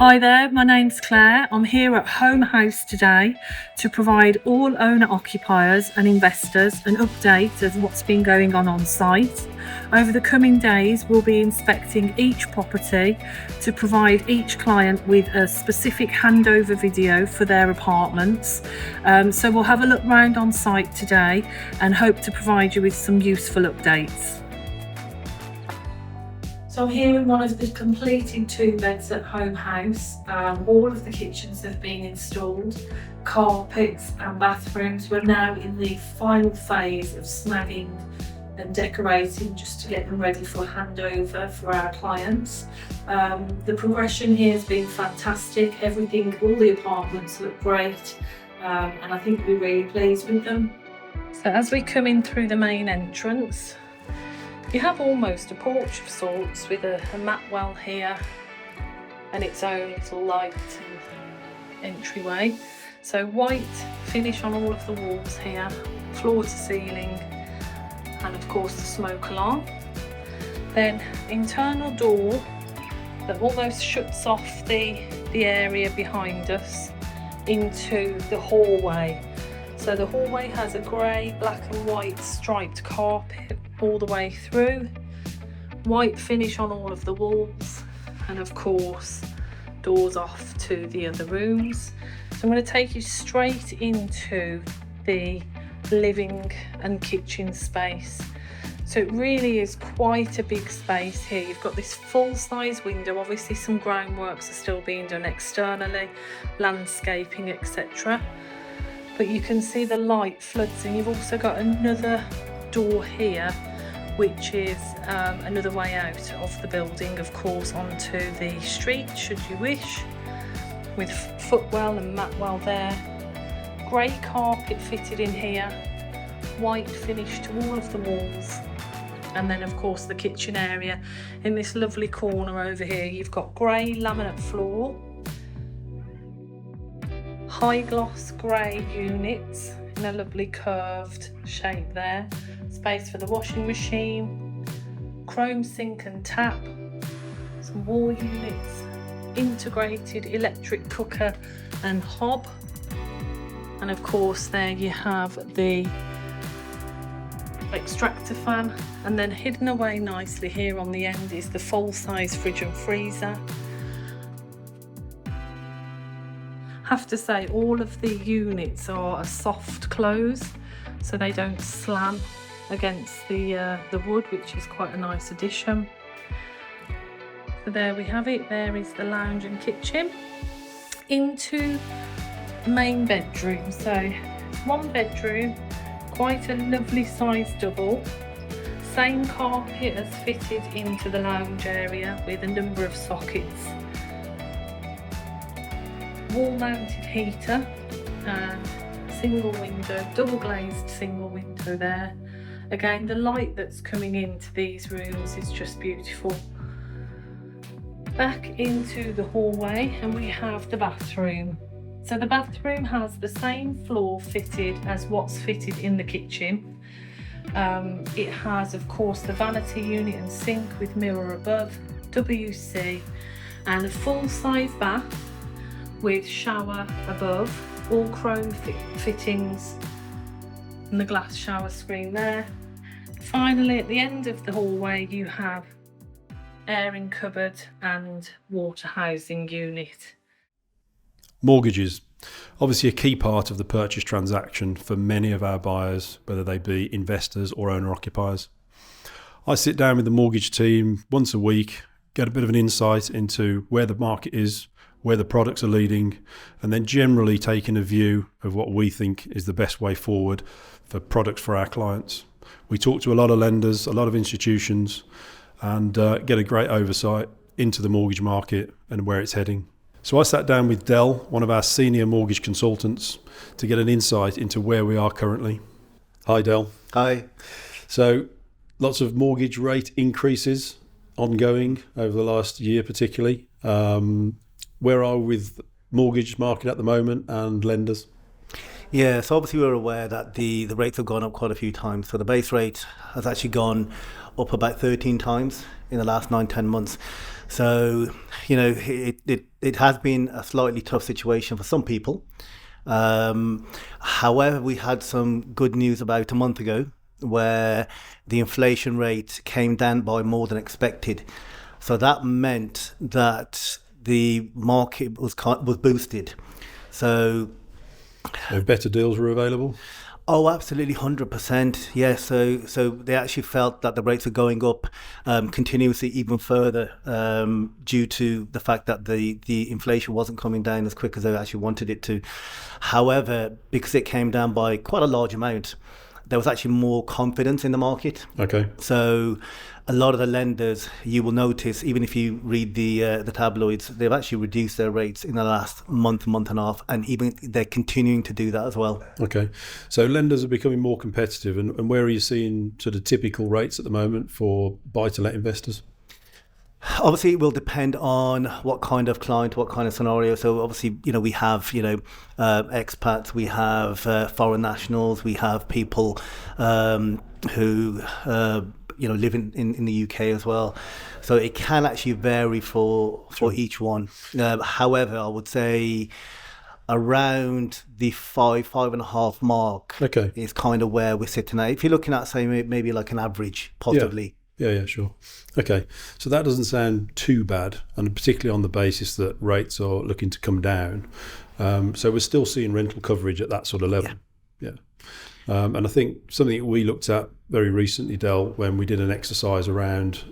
Hi there, my name's Claire. I'm here at Holme House today to provide all owner-occupiers and investors an update of what's been going on site. Over the coming days, we'll be inspecting each property to provide each client with a specific handover video for their apartments. So we'll have a look round on site today and hope to provide you with some useful updates. So I'm here in one of the completed 2 beds at Holme House. All of the kitchens have been installed, carpets and bathrooms. We're now in the final phase of snagging and decorating just to get them ready for handover for our clients. The progression here has been fantastic. All the apartments look great, and I think we're really pleased with them. So as we come in through the main entrance, you have almost a porch of sorts with a mat well here and its own little light and entryway. So white finish on all of the walls here, floor to ceiling, and of course the smoke alarm. Then internal door that almost shuts off the area behind us into the hallway. So the hallway has a grey, black and white striped carpet all the way through, white finish on all of the walls, and of course doors off to the other rooms. So I'm going to take you straight into the living and kitchen space. So it really is quite a big space here. You've got this full-size window. Obviously some groundworks are still being done externally, landscaping, etc. But you can see the light floods in. You've also got another door here, which is another way out of the building, of course, onto the street, should you wish, with footwell and matwell there. Grey carpet fitted in here, white finish to all of the walls, and then of course the kitchen area. In this lovely corner over here, you've got grey laminate floor, high gloss grey units in a lovely curved shape there, space for the washing machine, chrome sink and tap, some wall units, integrated electric cooker and hob, and of course there you have the extractor fan, and then hidden away nicely here on the end is the full-size fridge and freezer. Have to say, all of the units are a soft close, so they don't slam against the wood, which is quite a nice addition. So there we have it. There is the lounge and kitchen. Into main bedroom. So 1 bedroom, quite a lovely size double. Same carpet as fitted into the lounge area with a number of sockets. Wall mounted heater and single window, double glazed single window there. Again, the light that's coming into these rooms is just beautiful. Back into the hallway and we have the bathroom. So the bathroom has the same floor fitted as what's fitted in the kitchen. It has of course the vanity unit and sink with mirror above, WC, and a full-size bath with shower above, all chrome fittings, and the glass shower screen there. Finally, at the end of the hallway, you have airing cupboard and water housing unit. Mortgages. Obviously a key part of the purchase transaction for many of our buyers, whether they be investors or owner-occupiers. I sit down with the mortgage team once a week, get a bit of an insight into where the market is, where the products are leading, and then generally taking a view of what we think is the best way forward for products for our clients. We talk to a lot of lenders, a lot of institutions, and get a great oversight into the mortgage market and where it's heading. So I sat down with Dell, one of our senior mortgage consultants, to get an insight into where we are currently. Hi Dell. Hi. So lots of mortgage rate increases ongoing over the last year particularly. Where are we with mortgage market at the moment and lenders? Yeah, so obviously we're aware that the rates have gone up quite a few times. So the base rate has actually gone up about 13 times in the last 9-10 months. So, it has been a slightly tough situation for some people. However, we had some good news about a month ago where the inflation rate came down by more than expected. So that meant that the market was boosted. So better deals were available? Oh, absolutely, 100%. Yeah, so they actually felt that the rates were going up continuously even further due to the fact that the inflation wasn't coming down as quick as they actually wanted it to. However, because it came down by quite a large amount, there was actually more confidence in the market. Okay. So a lot of the lenders, you will notice, even if you read the tabloids, they've actually reduced their rates in the last month and a half, and even they're continuing to do that as well. Okay. So lenders are becoming more competitive, and where are you seeing sort of typical rates at the moment for buy-to-let investors? Obviously, it will depend on what kind of client, what kind of scenario. So obviously, we have, expats, we have foreign nationals, we have people who, live in the UK as well. So it can actually vary for each one. However, I would say around the 5.5 mark is kind of where we're sitting at. If you're looking at, say, maybe like an average, possibly. Yeah, sure. Okay, so that doesn't sound too bad, and particularly on the basis that rates are looking to come down. So we're still seeing rental coverage at that sort of level. Yeah. And I think something that we looked at very recently, Dell, when we did an exercise around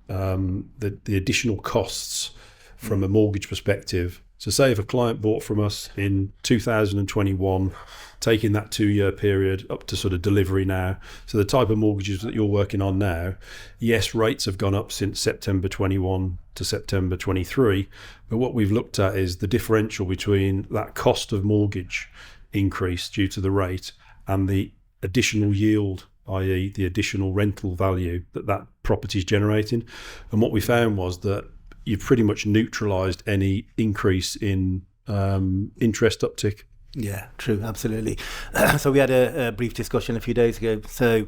the additional costs from a mortgage perspective. So say if a client bought from us in 2021, taking that 2-year period up to sort of delivery now, so the type of mortgages that you're working on now, yes, rates have gone up since September 21 to September 23, but what we've looked at is the differential between that cost of mortgage increase due to the rate and the additional yield, i.e. the additional rental value that property is generating. And what we found was that you've pretty much neutralised any increase in interest uptick. Yeah, true, absolutely. So we had a brief discussion a few days ago. So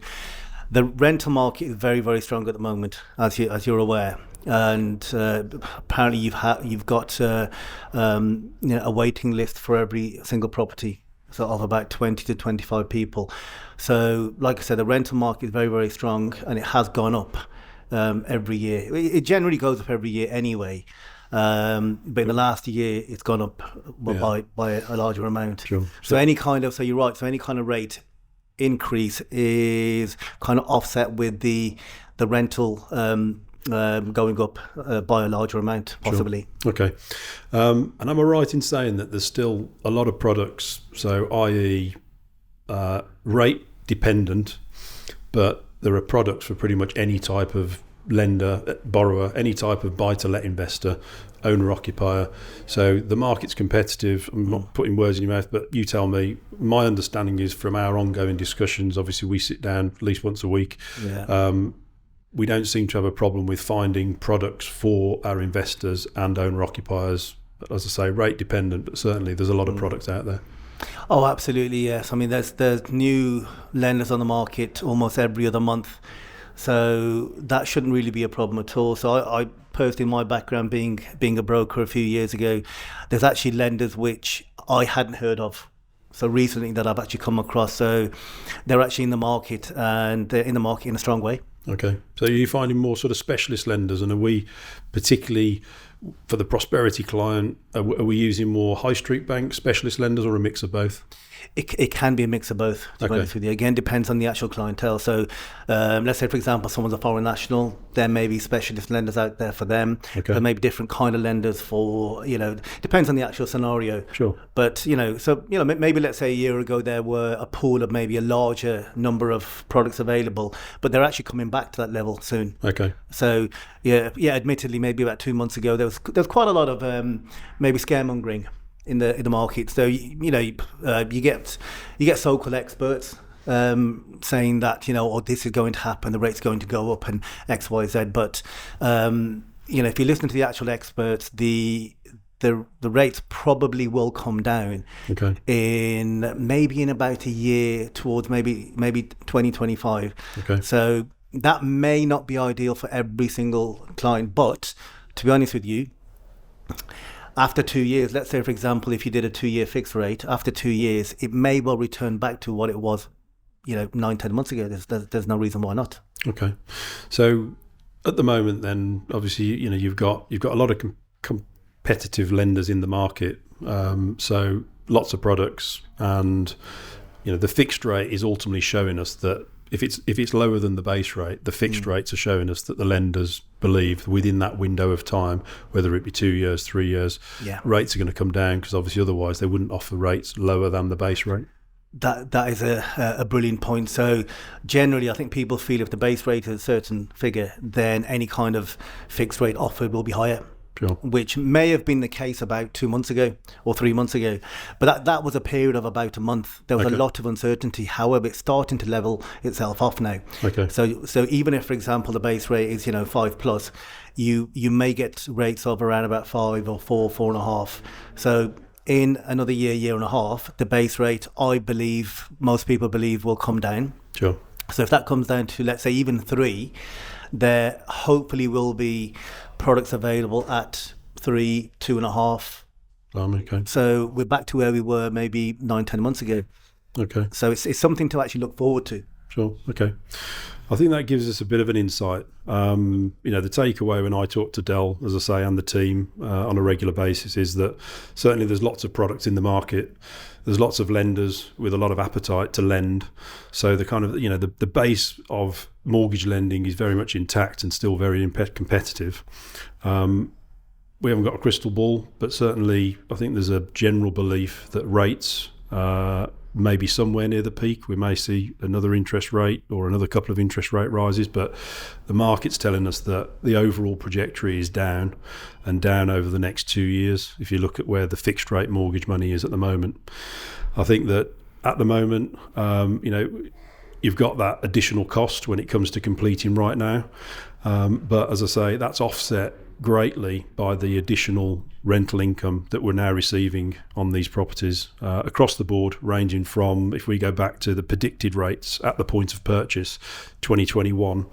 the rental market is very, very strong at the moment, as you're aware. And apparently you've got a waiting list for every single property, so of about 20 to 25 people. So like I said, the rental market is very, very strong, and it has gone up every year. It generally goes up every year anyway. But in the last year, it's gone up by a larger amount. Sure. So any kind of, so you're right, so any kind of rate increase is kind of offset with the rental going up by a larger amount, possibly. Sure. Okay. And am I right in saying that there's still a lot of products, so i.e. Rate dependent, but there are products for pretty much any type of lender, borrower, any type of buy-to-let investor, owner-occupier. So the market's competitive. I'm not putting words in your mouth, but you tell me. My understanding is from our ongoing discussions, obviously we sit down at least once a week. Yeah. We don't seem to have a problem with finding products for our investors and owner-occupiers. As I say, rate dependent, but certainly there's a lot of products out there. Oh, absolutely, yes. I mean, there's new lenders on the market almost every other month. So that shouldn't really be a problem at all. So I personally, my background being a broker a few years ago, there's actually lenders which I hadn't heard of. So recently that I've actually come across. So they're actually in the market, and they're in the market in a strong way. Okay. So you're finding more sort of specialist lenders, and are we particularly for the prosperity client, are we using more high street banks, specialist lenders, or a mix of both? It can be a mix of both, to be honest with you. Again, depends on the actual clientele. So let's say, for example, someone's a foreign national, there may be specialist lenders out there for them. There may be different kind of lenders for, depends on the actual scenario. Sure. But, maybe let's say a year ago there were a pool of maybe a larger number of products available, but they're actually coming back to that level soon. Okay. So, admittedly, maybe about 2 months ago, there was quite a lot of maybe scaremongering in the market. So you get so-called experts saying that this is going to happen, the rate's going to go up, and X, Y, Z. But if you listen to the actual experts, the rates probably will come down. Okay. in about a year, towards maybe 2025. Okay. So that may not be ideal for every single client, but to be honest with you, after 2 years, let's say, for example, if you did a 2-year fixed rate, after 2 years, it may well return back to what it was, 9-10 months ago. There's no reason why not. Okay. So at the moment, then, obviously, you've got a lot of competitive lenders in the market. So lots of products, and the fixed rate is ultimately showing us that if it's lower than the base rate, the fixed rates are showing us that the lenders believe within that window of time, whether it be 2 years, 3 years, rates are going to come down, because obviously otherwise they wouldn't offer rates lower than the base rate. That is a brilliant point. So generally, I think people feel if the base rate is a certain figure, then any kind of fixed rate offered will be higher. Sure. Which may have been the case about 2 months ago or 3 months ago. But that was a period of about a month. There was a lot of uncertainty. However, it's starting to level itself off now. Okay. So even if, for example, the base rate is 5 plus, you may get rates of around about 5 or 4.5. So in another year and a half, the base rate, I believe, most people believe, will come down. Sure. So if that comes down to, let's say, even 3, there hopefully will be products available at 3, 2.5. Okay. So we're back to where we were maybe 9-10 months ago. Okay. So it's something to actually look forward to. Sure. Okay. I think that gives us a bit of an insight. The takeaway when I talk to Dell, as I say, and the team on a regular basis, is that certainly there's lots of products in the market. There's lots of lenders with a lot of appetite to lend. So the kind of, the base of mortgage lending is very much intact and still very competitive. We haven't got a crystal ball, but certainly I think there's a general belief that rates may be somewhere near the peak. We may see another interest rate or another couple of interest rate rises, but the market's telling us that the overall trajectory is down, and down over the next 2 years. If you look at where the fixed rate mortgage money is at the moment, I think that at the moment, you've got that additional cost when it comes to completing right now. But as I say, that's offset greatly by the additional rental income that we're now receiving on these properties across the board, ranging from, if we go back to the predicted rates at the point of purchase 2021,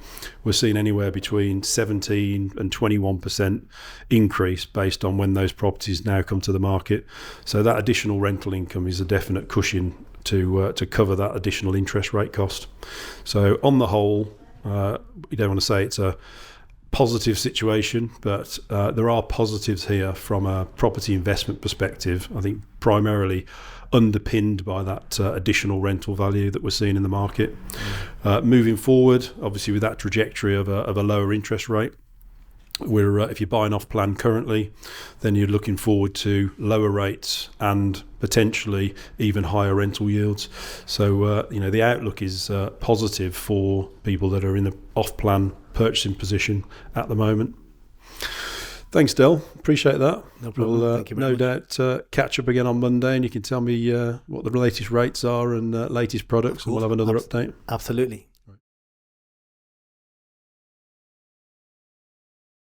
we're seeing anywhere between 17 and 21% increase based on when those properties now come to the market. So that additional rental income is a definite cushion to cover that additional interest rate cost. So on the whole, we don't want to say it's a positive situation, but there are positives here from a property investment perspective, I think primarily underpinned by that additional rental value that we're seeing in the market. Moving forward, obviously with that trajectory of a lower interest rate, if you're buying off plan currently, then you're looking forward to lower rates and potentially even higher rental yields. So the outlook is positive for people that are in the off plan purchasing position at the moment. Thanks, Dell. Appreciate that. No problem. We'll Thank you very no much. doubt catch up again on Monday, and you can tell me what the latest rates are and latest products, and we'll have another update. Absolutely.